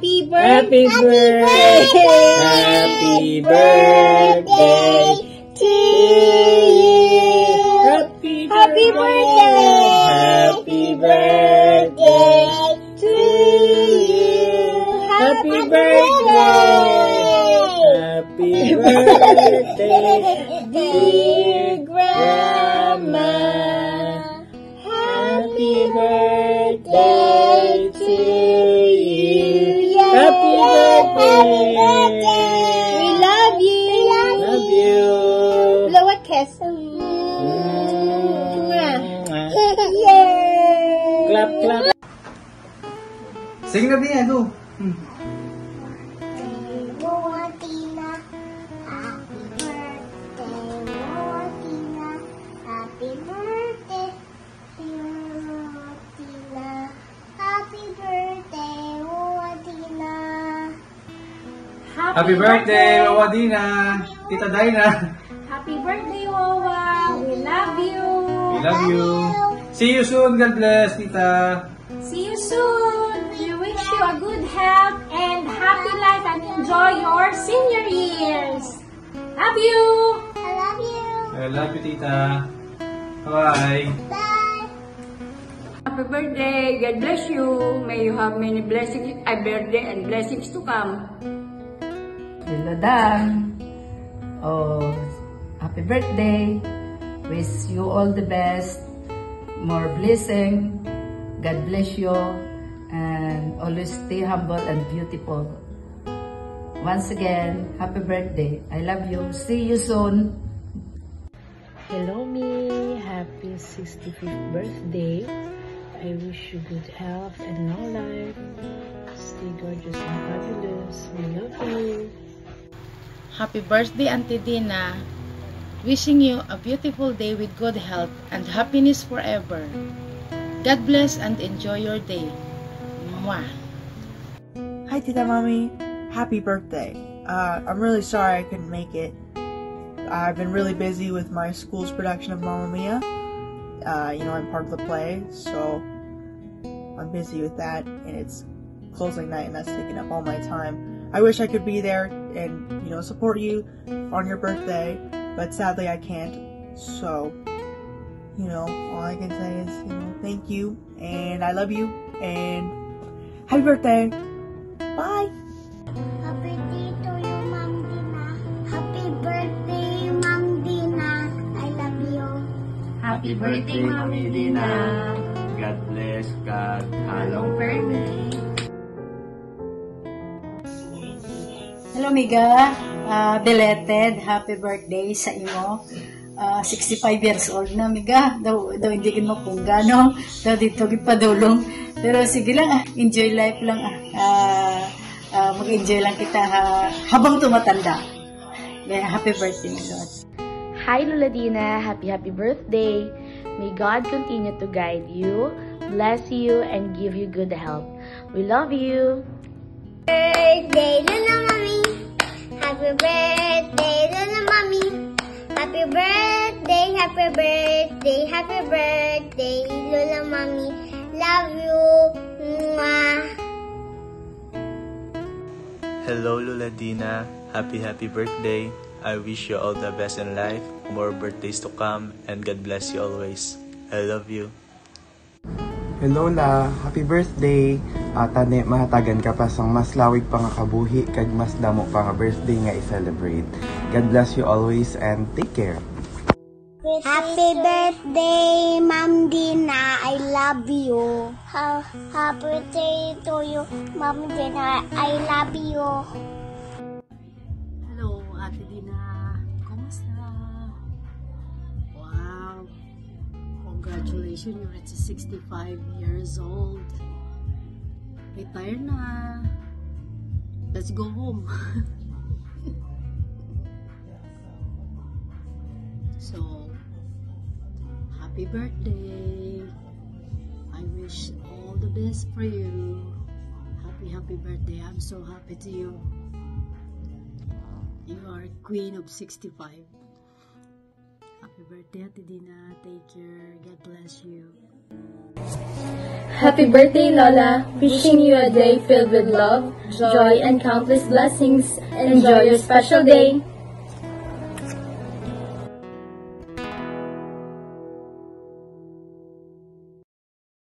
Happy birthday! Happy birthday to you! Happy birthday! Happy birthday to you! Happy birthday! Happy birthday, dear Grandma! Happy birthday to you! Happy birthday! We love you! Love you! Blow a kiss. Yay! Clap, clap! Sing na Bia, go! Happy birthday, Wawa Dina! Tita Dina! Happy birthday, Wawa! We love you! We love you! See you soon, God bless, Tita! See you soon! We wish you a good health and happy life and enjoy your senior years! Love you! I love you! I love you, Tita! Bye! Happy birthday! God bless you! May you have many blessings, a birthday and blessings to come. Diladang, oh, happy birthday. Wish you all the best, more blessing. God bless you, and always stay humble and beautiful. Once again, happy birthday. I love you. See you soon. Hello, me. Happy 65th birthday. I wish you good health and long life. Stay gorgeous and fabulous. We love you. Happy birthday, Auntie Dina. Wishing you a beautiful day with good health and happiness forever. God bless and enjoy your day. Mwah. Hi, Tita Mommy. Happy birthday. I'm really sorry I couldn't make it. I've been really busy with my school's production of Mamma Mia. I'm part of the play, so I'm busy with that, and it's closing night, and that's taking up all my time. I wish I could be there and, support you on your birthday, but sadly I can't. So, all I can say is, thank you, and I love you, and happy birthday. Bye. Happy birthday to you, Ma'am Dina. Happy birthday, Ma'am Dina. I love you. Happy birthday, Mami Dina. God bless, God. Halong birthday. Hello, Miga. Belated. Happy birthday sa imo. 65 years old na, Miga. Daw hindi kin mapungga, no? Daw dito gipadulong. Pero sige lang, enjoy life lang. Mag-enjoy lang kita habang tumatanda. Happy birthday, my Lord. Hi, Lola Dina. Happy birthday. May God continue to guide you, bless you, and give you good health. We love you. Birthday, Lola Mommy. Happy birthday, Lola Mommy. Happy birthday, happy birthday, happy birthday, Lola Mommy. Love you. Mwah. Hello, Lola Dina. Happy birthday. I wish you all the best in life, more birthdays to come, and God bless you always. I love you. Hello La, happy birthday. Tani mahatagan ka pa sang mas lawig pa nga kabuhi kag mas damo pa nga birthday nga i-celebrate. God bless you always and take care. Happy birthday, Ma'am Dina. I love you. Happy birthday to you, Ma'am Dina. I love you. Hello, Ate Dina. Kumusta? Wow. Congratulations, you're at 65 years old. Retire na. Let's go home. So, happy birthday. I wish all the best for you. Happy birthday. I'm so happy to you. You are Queen of 65. Happy birthday, Ate Dina. Take care. God bless you. Happy birthday, Lola! Wishing you a day filled with love, joy, and countless blessings. Enjoy your special day!